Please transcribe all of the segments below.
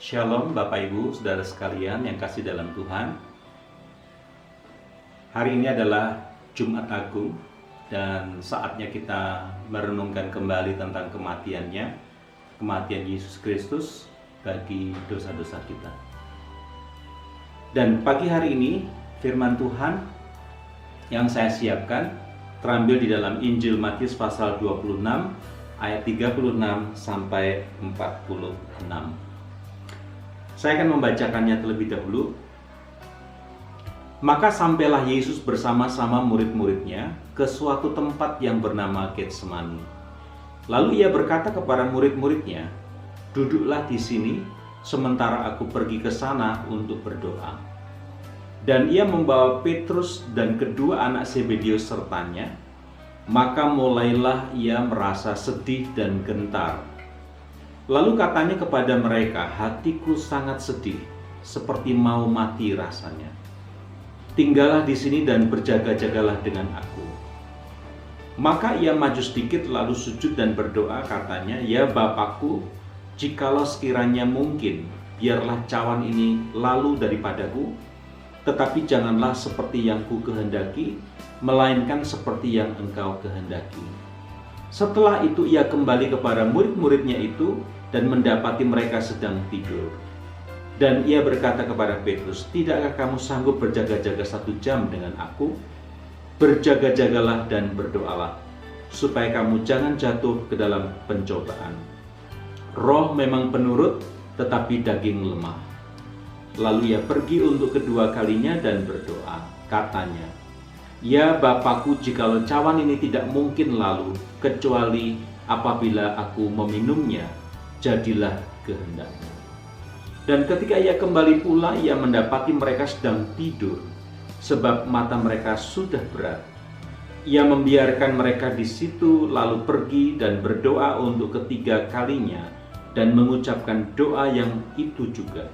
Shalom Bapak Ibu, Saudara sekalian yang kasih dalam Tuhan. Hari ini adalah Jumat Agung dan saatnya kita merenungkan kembali tentang kematiannya, kematian Yesus Kristus bagi dosa-dosa kita. Dan pagi hari ini firman Tuhan yang saya siapkan terambil di dalam Injil Matius pasal 26 ayat 36 sampai 46. Saya akan membacakannya terlebih dahulu. Maka sampailah Yesus bersama-sama murid-muridnya ke suatu tempat yang bernama Getsemani. Lalu ia berkata kepada murid-muridnya, "Duduklah di sini sementara aku pergi ke sana untuk berdoa." Dan ia membawa Petrus dan kedua anak Zebedeus sertanya. Maka mulailah ia merasa sedih dan gentar. Lalu katanya kepada mereka, "Hatiku sangat sedih, seperti mau mati rasanya. Tinggallah di sini dan berjaga-jagalah dengan aku." Maka ia maju sedikit lalu sujud dan berdoa, katanya, "Ya Bapakku, jikalau sekiranya mungkin, biarlah cawan ini lalu daripadaku, tetapi janganlah seperti yang ku kehendaki, melainkan seperti yang Engkau kehendaki." Setelah itu ia kembali kepada murid-muridnya itu dan mendapati mereka sedang tidur. Dan ia berkata kepada Petrus, "Tidakkah kamu sanggup berjaga-jaga 1 jam dengan aku? Berjaga-jagalah dan berdoalah, supaya kamu jangan jatuh ke dalam pencobaan. Roh memang penurut, tetapi daging lemah." Lalu ia pergi untuk kedua kalinya dan berdoa, katanya, "Ya Bapakku, jikalau cawan ini tidak mungkin lalu, kecuali apabila aku meminumnya, jadilah kehendakmu." Dan ketika ia kembali pula, ia mendapati mereka sedang tidur, sebab mata mereka sudah berat. Ia membiarkan mereka di situ, lalu pergi dan berdoa untuk ketiga kalinya, dan mengucapkan doa yang itu juga.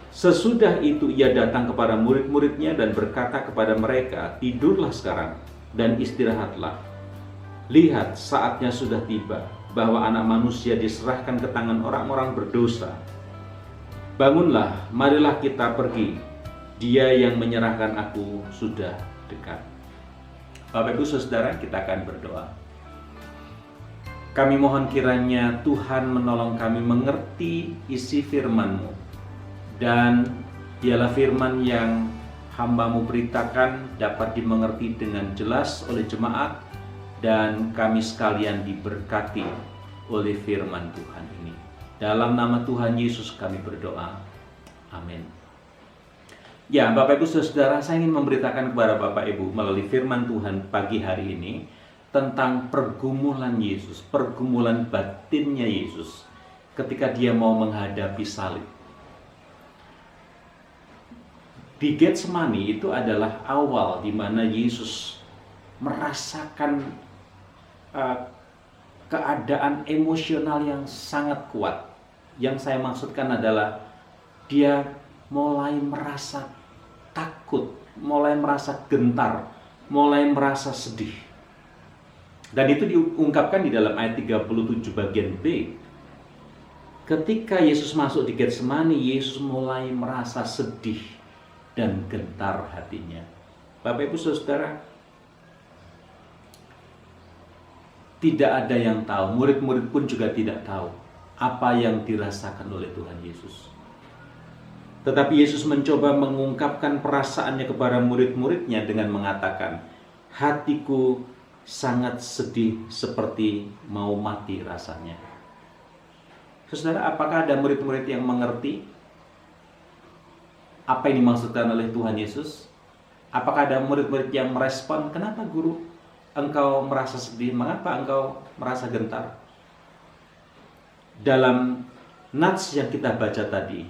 Sesudah itu ia datang kepada murid-muridnya dan berkata kepada mereka, "Tidurlah sekarang dan istirahatlah. Lihat, saatnya sudah tiba, bahwa Anak Manusia diserahkan ke tangan orang-orang berdosa. Bangunlah, marilah kita pergi. Dia yang menyerahkan aku sudah dekat." Bapak Ibu Saudara, kita akan berdoa. Kami mohon kiranya Tuhan menolong kami mengerti isi firman-Mu. Dan dialah firman yang hamba-Mu beritakan dapat dimengerti dengan jelas oleh jemaat, dan kami sekalian diberkati oleh firman Tuhan ini. Dalam nama Tuhan Yesus kami berdoa. Amin. Ya, Bapak Ibu Saudara, saya ingin memberitakan kepada Bapak Ibu melalui firman Tuhan pagi hari ini tentang pergumulan Yesus, pergumulan batinnya Yesus ketika dia mau menghadapi salib. Di Getsemani itu adalah awal di mana Yesus merasakan keadaan emosional yang sangat kuat. Yang saya maksudkan adalah dia mulai merasa takut, mulai merasa gentar, mulai merasa sedih. Dan itu diungkapkan di dalam ayat 37 bagian B. Ketika Yesus masuk di Getsemani, Yesus mulai merasa sedih dan gentar hatinya. Bapak Ibu Saudara, tidak ada yang tahu, murid-murid pun juga tidak tahu apa yang dirasakan oleh Tuhan Yesus. Tetapi Yesus mencoba mengungkapkan perasaannya kepada murid-muridnya dengan mengatakan, "Hatiku sangat sedih, seperti mau mati rasanya." Saudara, apakah ada murid-murid yang mengerti apa yang dimaksudkan oleh Tuhan Yesus? Apakah ada murid-murid yang merespon, "Kenapa Guru engkau merasa sedih? Mengapa engkau merasa gentar?" Dalam nats yang kita baca tadi,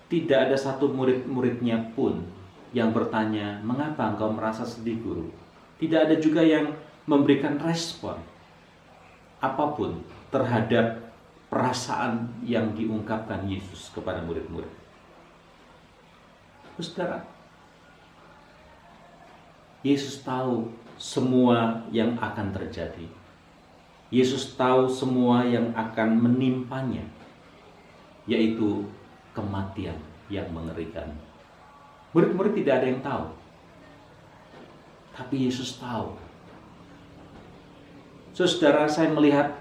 tidak ada satu murid-muridnya pun yang bertanya, "Mengapa engkau merasa sedih Guru?" Tidak ada juga yang memberikan respon apapun terhadap perasaan yang diungkapkan Yesus kepada murid-murid. Saudara, Yesus tahu semua yang akan terjadi. Yesus tahu semua yang akan menimpanya. yaitu kematian yang mengerikan. Murid-murid tidak ada yang tahu, tapi Yesus tahu. Saudara, saya melihat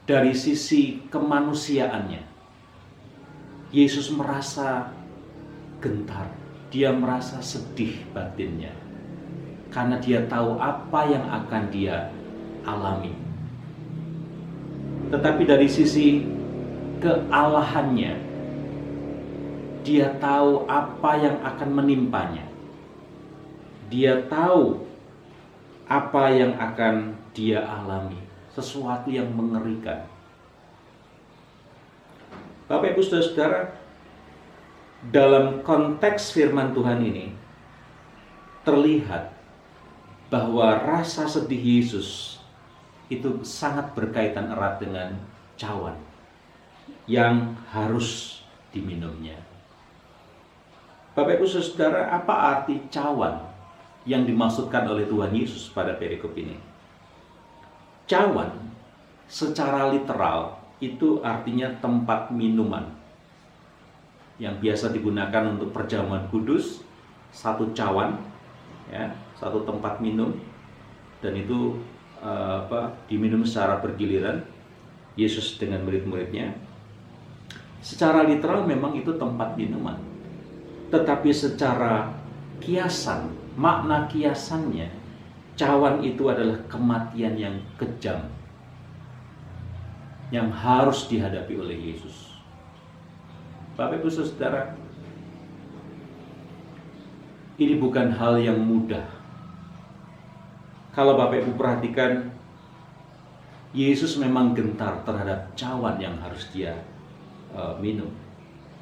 dari sisi kemanusiaannya, Yesus merasa gentar, dia merasa sedih batinnya, karena dia tahu apa yang akan dia alami. Tetapi dari sisi kealahannya, dia tahu apa yang akan menimpanya. Dia tahu apa yang akan dia alami, sesuatu yang mengerikan. Bapak Ibu Saudara, dalam konteks firman Tuhan ini terlihat bahwa rasa sedih Yesus itu sangat berkaitan erat dengan cawan yang harus diminumnya. Bapak Ibu Saudara, apa arti cawan yang dimaksudkan oleh Tuhan Yesus pada perikop ini? Cawan secara literal itu artinya tempat minuman yang biasa digunakan untuk perjamuan kudus. Satu cawan, ya, satu tempat minum, dan itu diminum secara bergiliran Yesus dengan murid-muridnya. Secara literal memang itu tempat minuman, tetapi secara kiasan, makna kiasannya, cawan itu adalah kematian yang kejam yang harus dihadapi oleh Yesus. Bapak Ibu Saudara, ini bukan hal yang mudah. Kalau Bapak Ibu perhatikan, Yesus memang gentar terhadap cawan yang harus dia minum.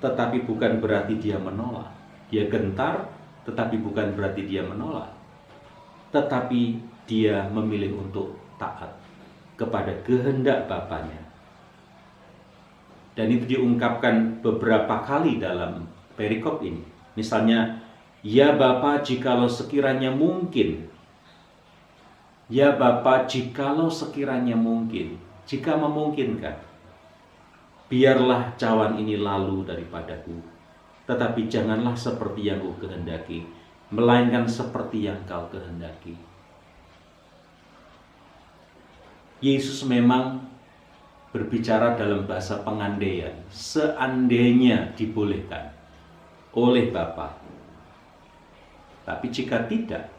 Tetapi bukan berarti dia menolak. Dia gentar, tetapi bukan berarti dia menolak. Tetapi dia memilih untuk taat kepada kehendak Bapanya. Dan itu diungkapkan beberapa kali dalam perikop ini. Misalnya, ya Bapa, jikalau sekiranya mungkin. Ya Bapa, jikalau sekiranya mungkin. Jika memungkinkan, biarlah cawan ini lalu daripadaku. Tetapi janganlah seperti yang ku kehendaki, melainkan seperti yang kau kehendaki. Yesus memang berbicara dalam bahasa pengandaian, seandainya dibolehkan oleh Bapa. Tapi jika tidak,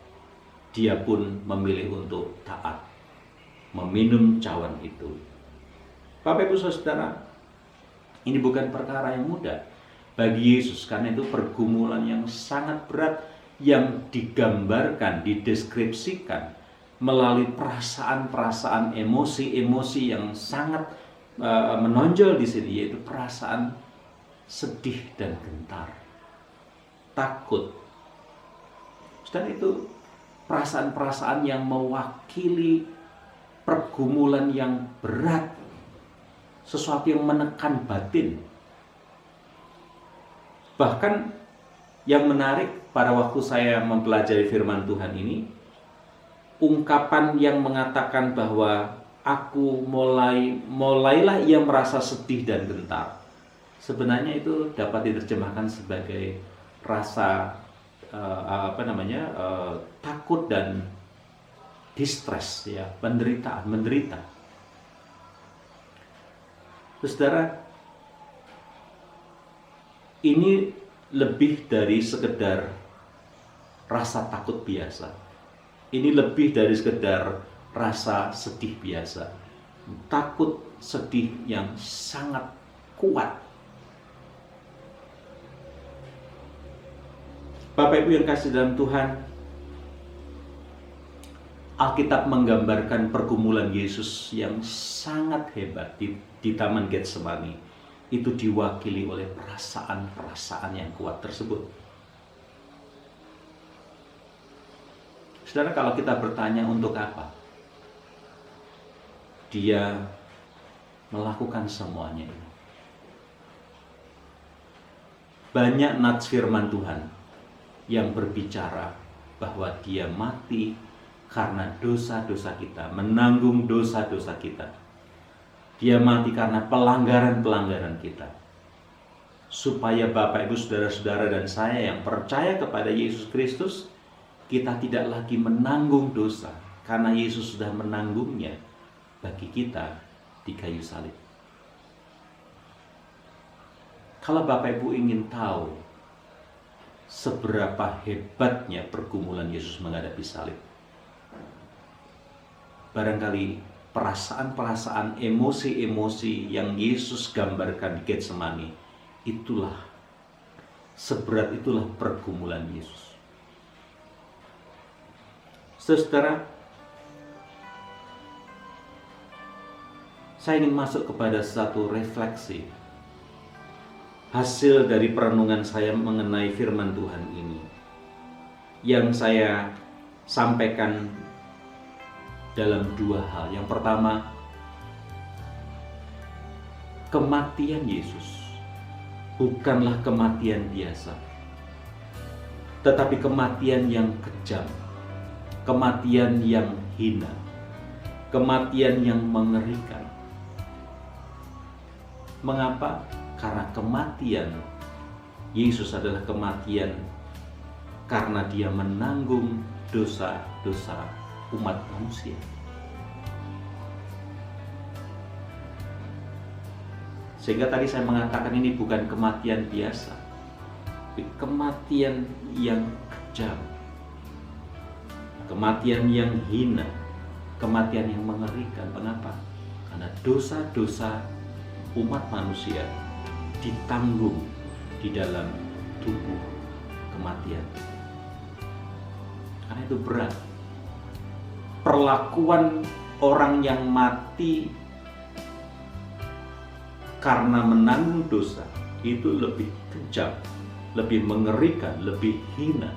dia pun memilih untuk taat, meminum cawan itu. Bapak Ibu Saudara, ini bukan perkara yang mudah bagi Yesus, karena itu pergumulan yang sangat berat yang digambarkan, dideskripsikan melalui perasaan-perasaan, emosi-emosi yang sangat menonjol di sini, yaitu perasaan sedih dan gentar, takut. Dan itu perasaan-perasaan yang mewakili pergumulan yang berat, sesuatu yang menekan batin. Bahkan yang menarik pada waktu saya mempelajari firman Tuhan ini, ungkapan yang mengatakan bahwa mulailah ia merasa sedih dan gentar. Sebenarnya itu dapat diterjemahkan sebagai rasa takut dan distress, ya, menderita. Saudara, ini lebih dari sekedar rasa takut biasa. Ini lebih dari sekedar rasa sedih biasa. Takut, sedih yang sangat kuat. Bapak Ibu yang kasih dalam Tuhan, Alkitab menggambarkan pergumulan Yesus yang sangat hebat di Taman Getsemani. Itu diwakili oleh perasaan-perasaan yang kuat tersebut. Saudara, kalau kita bertanya untuk apa dia melakukan semuanya ini, banyak nats firman Tuhan yang berbicara bahwa dia mati karena dosa-dosa kita, menanggung dosa-dosa kita. Dia mati karena pelanggaran-pelanggaran kita. Supaya Bapak, Ibu, Saudara-saudara dan saya yang percaya kepada Yesus Kristus, kita tidak lagi menanggung dosa. Karena Yesus sudah menanggungnya bagi kita di kayu salib. Kalau Bapak Ibu ingin tahu seberapa hebatnya pergumulan Yesus menghadapi salib, barangkali perasaan-perasaan, emosi-emosi yang Yesus gambarkan di Getsemani, seberat itulah pergumulan Yesus. Saudara, saya ingin masuk kepada satu refleksi hasil dari perenungan saya mengenai firman Tuhan ini, yang saya sampaikan dalam dua hal. Yang pertama, kematian Yesus bukanlah kematian biasa, tetapi kematian yang kejam, kematian yang hina, kematian yang mengerikan. Mengapa? Karena kematian Yesus adalah kematian karena dia menanggung dosa-dosa umat manusia. Sehingga tadi saya mengatakan ini bukan kematian biasa, tapi kematian yang kejam, kematian yang hina, kematian yang mengerikan. Mengapa? Karena dosa-dosa umat manusia ditanggung di dalam tubuh kematian. Karena itu berat. Perlakuan orang yang mati karena menanggung dosa itu lebih kejam, lebih mengerikan, lebih hina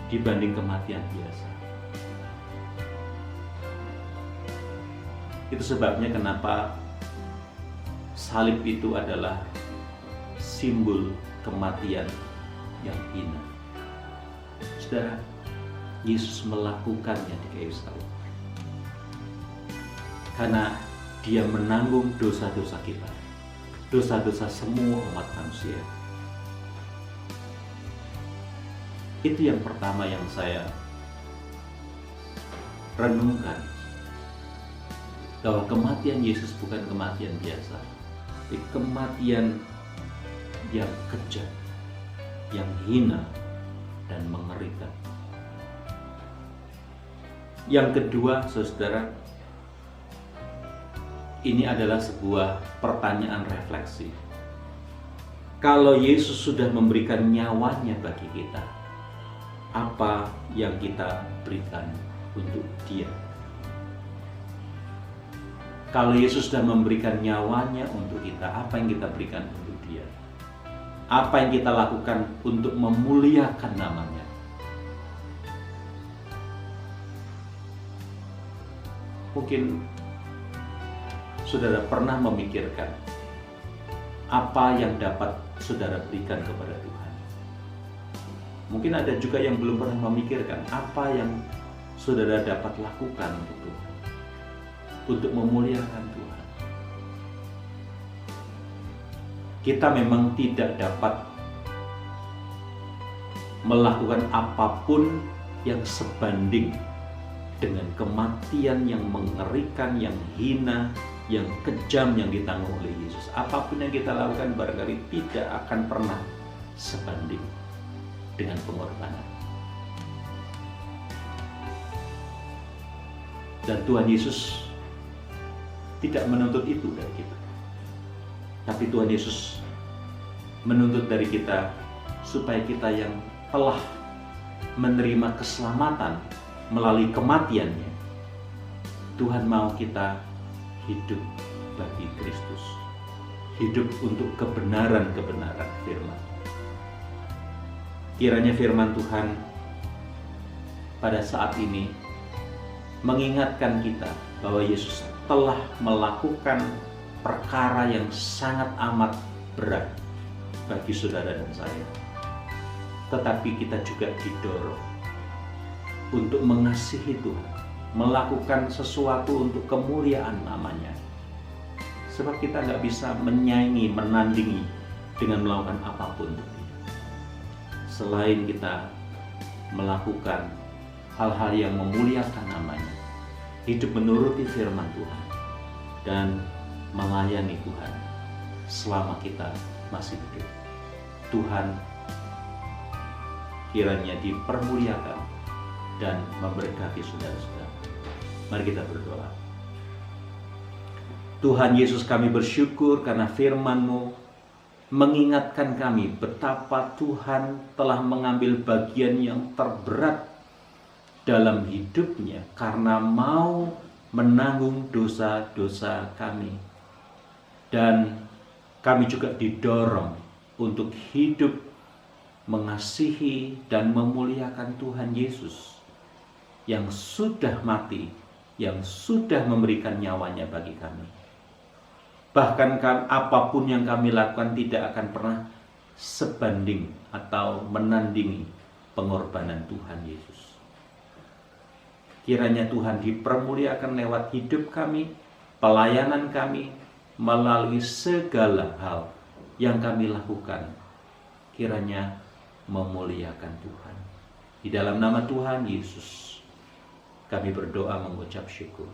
dibanding kematian biasa. Itu sebabnya kenapa salib itu adalah simbol kematian yang hina. Saudara, Yesus melakukannya di kayu salib karena dia menanggung dosa-dosa kita, dosa-dosa semua umat manusia. Itu yang pertama yang saya renungkan, bahwa kematian Yesus bukan kematian biasa, tapi kematian yang kejam, yang hina dan mengerikan. Yang kedua, saudara, ini adalah sebuah pertanyaan refleksi. Kalau Yesus sudah memberikan nyawanya bagi kita, apa yang kita berikan untuk Dia? Kalau Yesus sudah memberikan nyawanya untuk kita, apa yang kita berikan untuk Dia? Apa yang kita lakukan untuk memuliakan namanya? Mungkin saudara pernah memikirkan apa yang dapat saudara berikan kepada Tuhan. Mungkin ada juga yang belum pernah memikirkan apa yang saudara dapat lakukan untuk Tuhan, untuk memuliakan Tuhan. Kita memang tidak dapat melakukan apapun yang sebanding dengan kematian yang mengerikan, yang hina, yang kejam yang ditanggung oleh Yesus. Apapun yang kita lakukan barangkali tidak akan pernah sebanding dengan pengorbanan. Dan Tuhan Yesus tidak menuntut itu dari kita. Tapi Tuhan Yesus menuntut dari kita supaya kita yang telah menerima keselamatan melalui kematiannya, Tuhan mau kita hidup bagi Kristus, hidup untuk kebenaran-kebenaran firman. Kiranya firman Tuhan pada saat ini mengingatkan kita bahwa Yesus telah melakukan perkara yang sangat amat berat bagi saudara dan saya. Tetapi kita juga didorong untuk mengasihi Tuhan, melakukan sesuatu untuk kemuliaan namanya, Sebab kita nggak bisa menyaingi, menandingi dengan melakukan apapun untuk Dia. Selain kita melakukan hal-hal yang memuliakan namanya, hidup menuruti firman Tuhan, dan melayani Tuhan selama kita masih hidup. Tuhan kiranya dipermuliakan dan memberkati saudara-saudara. Mari kita berdoa. Tuhan Yesus, kami bersyukur karena firman-Mu mengingatkan kami betapa Tuhan telah mengambil bagian yang terberat dalam hidupnya karena mau menanggung dosa-dosa kami. Dan kami juga didorong untuk hidup mengasihi dan memuliakan Tuhan Yesus yang sudah mati, yang sudah memberikan nyawanya bagi kami. Bahkan apapun yang kami lakukan tidak akan pernah sebanding atau menandingi pengorbanan Tuhan Yesus. Kiranya Tuhan dipermuliakan lewat hidup kami, pelayanan kami, melalui segala hal yang kami lakukan. Kiranya memuliakan Tuhan. Di dalam nama Tuhan Yesus, kami berdoa mengucap syukur.